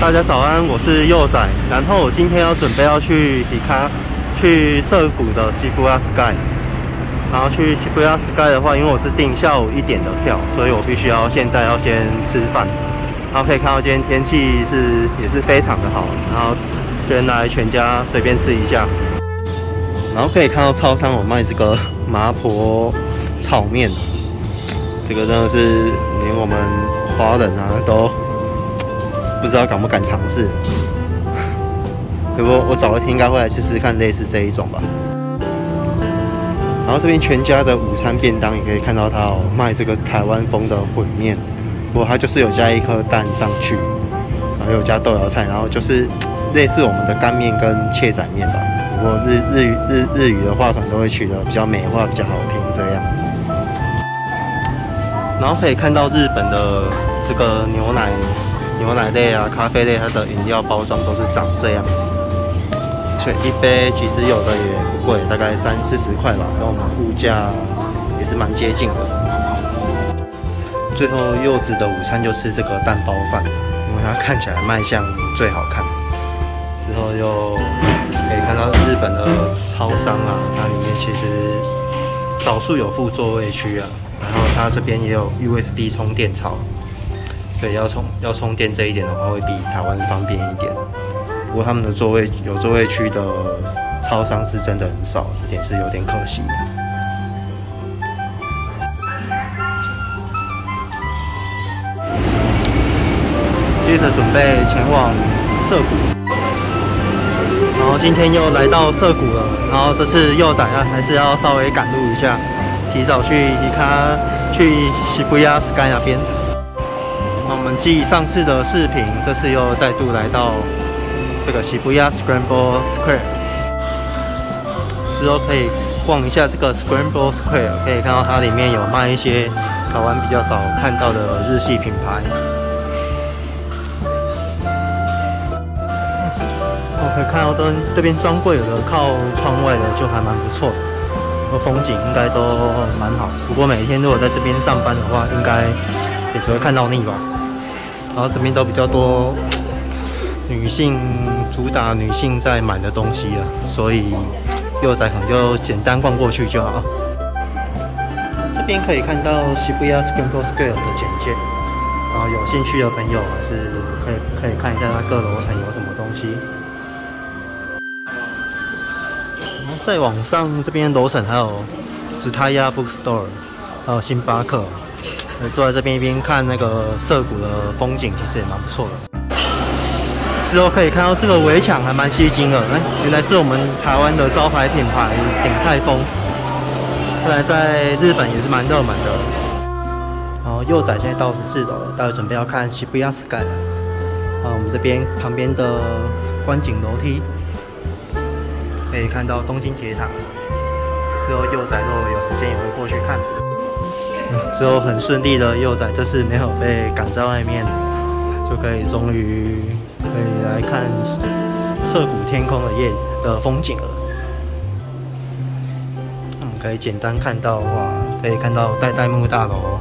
大家早安，我是佑仔。然后我今天准备要去去涩谷的西布亚 Sky。然后去西布亚 Sky 的话，因为我是订下午1点的票，所以我必须要现在先吃饭。然后可以看到今天天气也是非常的好，然后先来全家随便吃一下。然后可以看到超商有卖这个麻婆炒面，这个真的是连我们华人啊都不知道敢不敢尝试。不过我早一天应该会来试试看类似这一种吧。然后这边全家的午餐便当也可以看到它有卖这个台湾风的烩面，不过它就是有加1颗蛋上去，然后有加豆芽菜，然后就是类似我们的干面跟切仔面吧。不过日语的话，可能都会取得比较美化、比较好听这样。然后可以看到日本的这个牛奶类啊、咖啡类，它的饮料包装都是长这样子。所以一杯其实有的也不贵，大概30-40块吧，跟我们物价也是蛮接近的。最后柚子的午餐就吃这个蛋包饭，因为它看起来卖相最好看。之后又可以看到日本的超商啊，它里面其实少数有附座位区啊，然后它这边也有 USB 充电槽，所以要充电这一点的话，会比台湾方便一点。不过他们的座位区的超商是真的很少，这点是有点可惜。接着准备前往涩谷。然后今天又来到涩谷了，然后这次佑仔还是要稍微赶路一下，提早去西布亚 Sky 那边。那我们继上次的视频，这次又再度来到这个西布亚 Scramble Square， 之后可以逛一下这个 Scramble Square， 可以看到它里面有卖一些台湾比较少看到的日系品牌。可以看到这边专柜有的靠窗外的就还蛮不错的，风景应该都蛮好。不过每天如果在这边上班的话，应该也只会看到腻吧。然后这边都比较多主打女性在买的东西了，所以幼仔可能就简单逛过去就好。这边可以看到西布亚 Scramble Square 的简介，然后有兴趣的朋友还是可以看一下它各楼层有什么东西。再往上，这边楼层还有Tsutaya Bookstore， 还有星巴克。坐在这边一边看那个涩谷的风景，其实也蛮不错的。之后可以看到这个围墙还蛮吸睛的，原来是我们台湾的招牌品牌鼎泰丰，看来在日本也是蛮热门的。然后幼仔现在到14楼了，待会准备要看西布亚 Sky 了。我们这边旁边的观景楼梯。可以看到东京铁塔，之后幼仔如果有时间也会过去看。之后很顺利的幼仔这次没有被赶在外面，就终于可以来看涩谷天空的风景了。我们可以简单看到的话，可以看到代木大楼，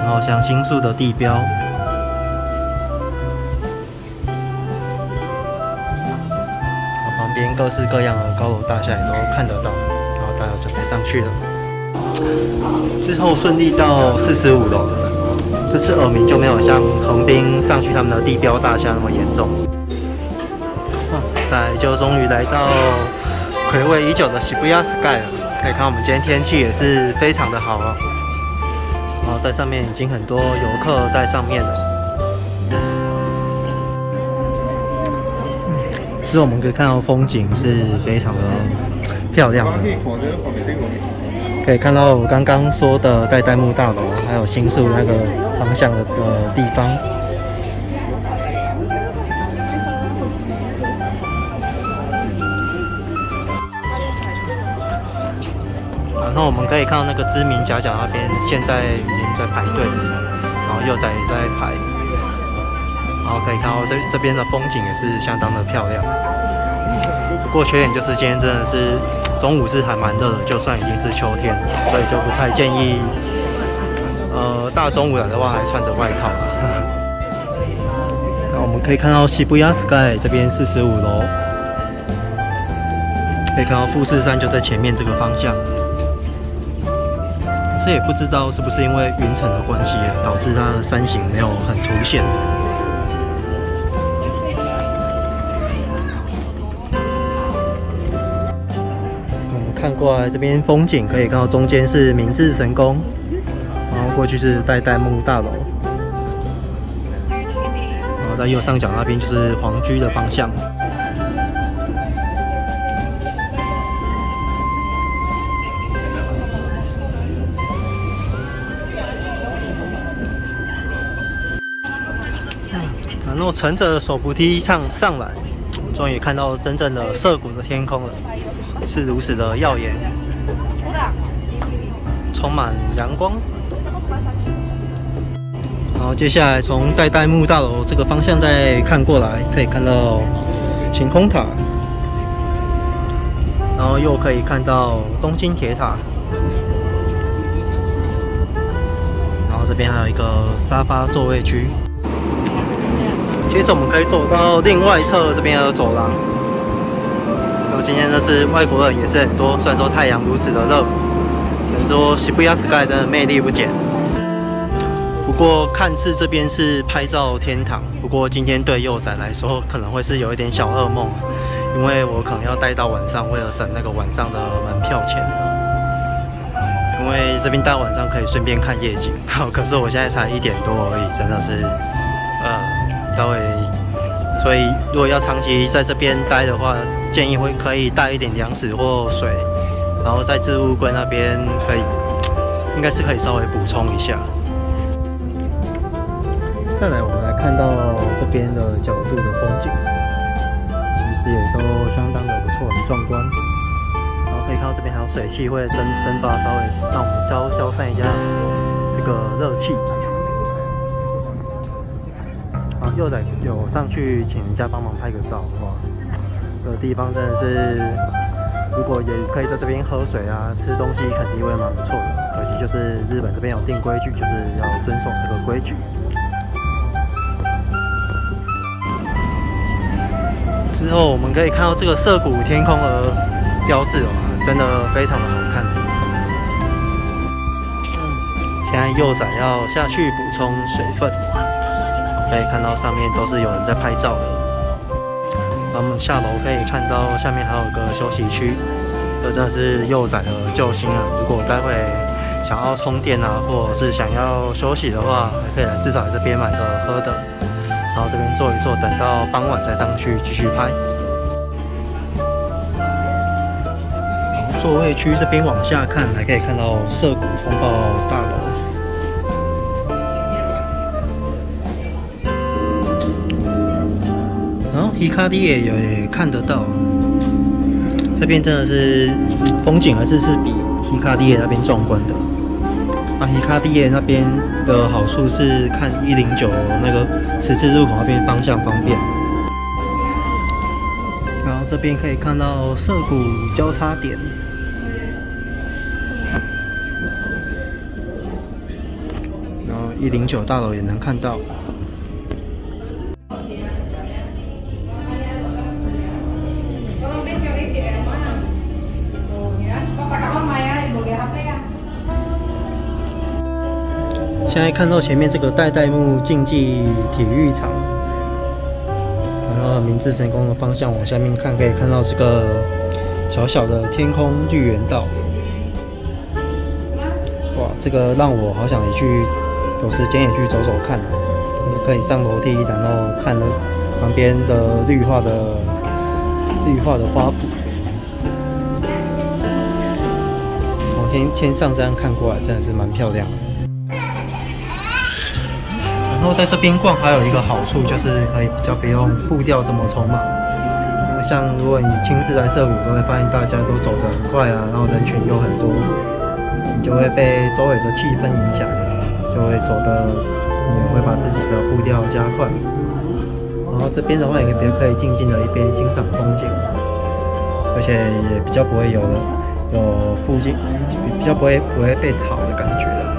然后像新宿的地标。旁边各式各样的高楼大厦也都看得到，然后大家准备上去了。之后顺利到45楼了，这次耳鸣就没有像横滨上去他们的地标大厦那么严重。再来就终于来到睽违已久的西布亚 Sky 了，可以看我们今天天气也是非常的好啊。然后在上面已经很多游客在上面了。之后我们可以看到风景是非常的漂亮的，可以看到我刚刚说的代木大楼，还有新宿那个方向的地方。然后我们可以看到那个知名夹角那边现在已经在排队了，然后幼仔也在排。然后可以看到这边的风景也是相当的漂亮，不过缺点就是今天真的是中午是还蛮热的，就算已经是秋天，所以就不太建议大中午来的话还穿着外套。们可以看到Shibuya Sky 这边45楼，可以看到富士山就在前面这个方向。可是也不知道是不是因为云层的关系，导致它的山形没有很凸显。看过来这边风景，可以看到中间是明治神宫，然后过去是代代木大楼，然后在右上角那边就是皇居的方向。然后乘着手扶梯上来，终于看到真正的涩谷的天空了。是如此的耀眼，充满阳光。然后接下来从代代木大楼这个方向再看过来，可以看到晴空塔，然后又可以看到东京铁塔，然后这边还有一个沙发座位区。接着我们可以走到另外一侧这边的走廊。今天呢是外国人也是很多，虽然说太阳如此的热，能说Shibuya Sky真的魅力不减。不过看似这边是拍照天堂，不过今天对幼崽来说可能会是有一点小噩梦，因为我可能要待到晚上，为了省那个晚上的门票钱。因为这边待晚上可以顺便看夜景，可是我现在才1点多而已，真的是待会。所以，如果要长期在这边待的话，建议可以带一点粮食或水，然后在置物柜那边应该是可以稍微补充一下。再来，我们来看到这边的角度的风景，其实也都相当的不错，很壮观。然后可以看到这边还有水汽会蒸发，稍微让我们消散一下这个热气。幼崽有上去请人家帮忙拍个照，哇，这个地方真的是，如果也可以在这边喝水啊、吃东西，肯定会蛮不错的。可惜就是日本这边有定规矩，就是要遵守这个规矩。之后我们可以看到这个涩谷天空的标志真的非常的好看。现在幼崽要下去补充水分。可以看到上面都是有人在拍照的。然后我们下楼可以看到下面还有个休息区，这真的是幼崽的救星啊！如果待会想要充电啊，或者是想要休息的话，还可以来至少来这边买个喝的，然后这边坐一坐，等到傍晚再上去继续拍。座位区这边往下看，还可以看到涩谷风暴大楼。然后Hikari也看得到，这边真的是风景还是比Hikari那边壮观的。Hikari那边的好处是看109那个十字路口那边方向方便。然后这边可以看到涩谷交叉点。然后109大楼也能看到。现在看到前面这个代代木竞技体育场，然后明治神宫的方向往下面看，可以看到这个小小的天空绿园道。哇，这个让我好想也去，有时间也去走走看，就是可以上楼梯，然后看了旁边的绿化的花圃。从天上这样看过来，真的是蛮漂亮的。然后在这边逛还有一个好处，就是可以比较不用步调这么匆忙。因为像如果你亲自来涩谷，都会发现大家都走得很快啊，然后人群又很多，你就会被周围的气氛影响，就会走得也会把自己的步调加快。然后这边的话也可以静静的一边欣赏风景，而且也比较不会有附近比较不会被吵的感觉了。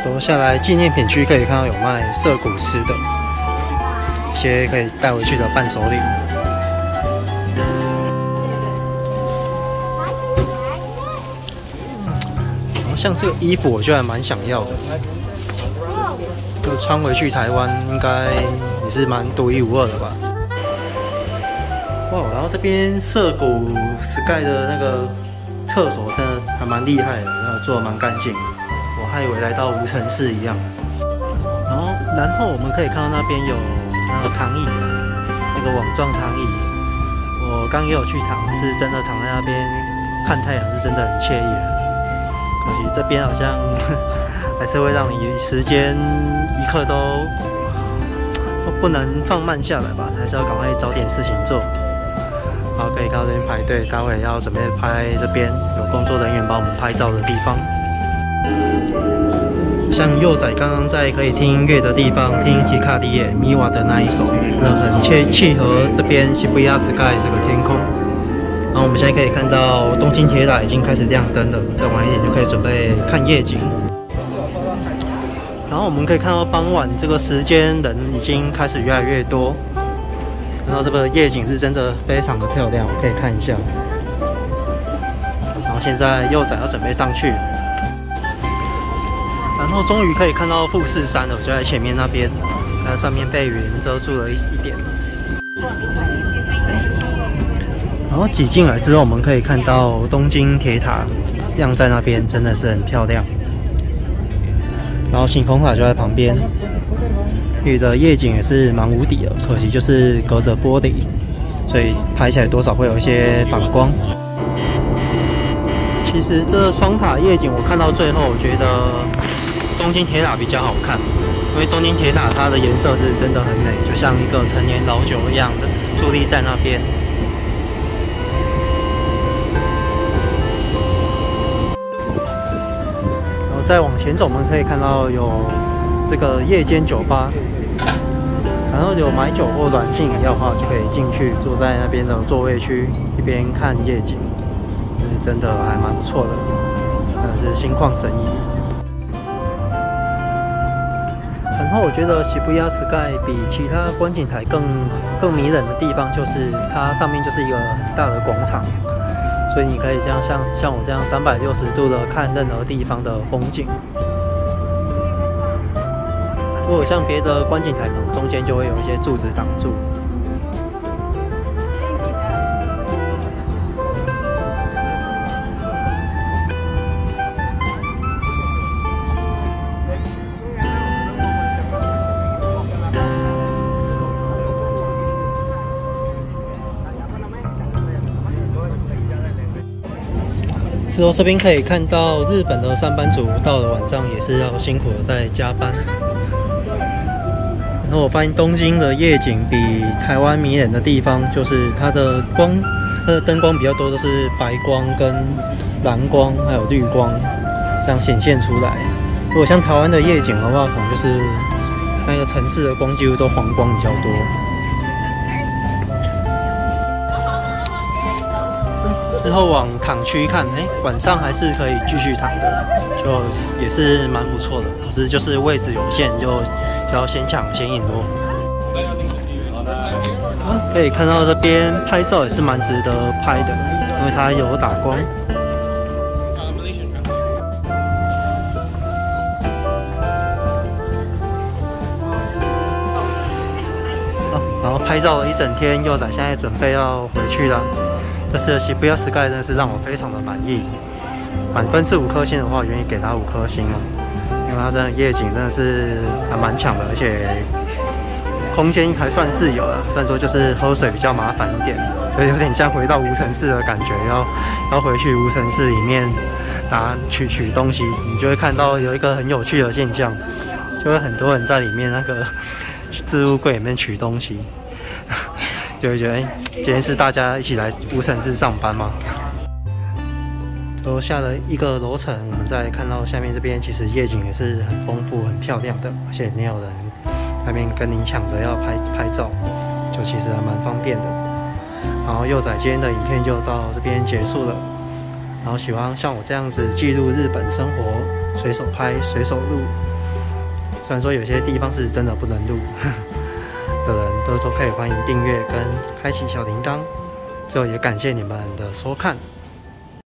走下来纪念品区可以看到有卖涩谷吃的，一些可以带回去的伴手礼。然后像这个衣服，我觉得还蛮想要的，就穿回去台湾应该也是蛮独一无二的吧。哇，然后这边涩谷 Sky 的那个厕所真的还蛮厉害的，然后做的蛮干净的，我还以为来到无尘室一样。然后我们可以看到那边有那个躺椅，那个网状躺椅，我刚也有去躺，是真的躺在那边看太阳，是真的很惬意。可惜这边好像还是会让你时间一刻都不能放慢下来吧，还是要赶快找点事情做。然后可以看到这边排队，待会要准备拍这边有工作人员帮我们拍照的地方。像柚仔刚刚在可以听音乐的地方听 Hikari Miwa 的那一首，那很契合这边 Shibuya Sky 这个天空。然后我们现在可以看到东京铁塔已经开始亮灯了，再晚一点就可以准备看夜景。然后我们可以看到傍晚这个时间人已经开始越来越多。然后这个夜景是真的非常的漂亮，我可以看一下。然后现在柚仔要准备上去，然后终于可以看到富士山了，就在前面那边，那上面被云遮住了一点。然后挤进来之后，我们可以看到东京铁塔亮在那边，真的是很漂亮。然后星空塔就在旁边。雨的夜景也是蛮无敌的，可惜就是隔着玻璃，所以拍起来多少会有一些反光。其实这双塔夜景我看到最后，我觉得东京铁塔比较好看，因为东京铁塔它的颜色是真的很美，就像一个陈年老酒一样的伫立在那边。然后再往前走，我们可以看到有这个夜间酒吧。然后有买酒或软性饮料的话，就可以进去坐在那边的座位区，一边看夜景，是真的还蛮不错的，真的是心旷神怡。然后我觉得Shibuya Sky比其他观景台更迷人的地方，就是它上面就是一个很大的广场，所以你可以这样像我这样360度的看任何地方的风景。如果像别的观景台，可能中间就会有一些柱子挡住。之后这边可以看到日本的上班族到了晚上也是要辛苦的在加班。然后我发现东京的夜景比台湾迷人的地方，就是它的灯光比较多，都是白光跟蓝光还有绿光这样显现出来。如果像台湾的夜景的话，可能就是那个城市的光几乎都黄光比较多。之后往躺区看，晚上还是可以继续躺的，就也是蛮不错的。可是就是位置有限，就要先抢先赢咯。可以看到这边拍照也是蛮值得拍的，因为它有打光。然后拍照了一整天，柚仔现在准备要回去了。这次的Shibuya Sky真的是让我非常的满意，满分是5颗星的话，我愿意给它5颗星哦，因为它真的夜景真的是还蛮强的，而且空间还算自由了。虽然说就是喝水比较麻烦一点，就有点像回到无尘室的感觉，要回去无尘室里面取东西，你就会看到有一个很有趣的现象，就会很多人在里面那个置物柜里面取东西。就会觉得，今天是大家一起来无尘室上班吗？都下了一个楼层，我们再看到下面这边，其实夜景也是很丰富、很漂亮的，而且没有人那边跟你抢着要拍照，就其实还蛮方便的。然后柚仔今天的影片就到这边结束了。然后喜欢像我这样子记录日本生活，随手拍、随手录，虽然说有些地方是真的不能录的人都可以欢迎订阅跟开启小铃铛。最后也感谢你们的收看。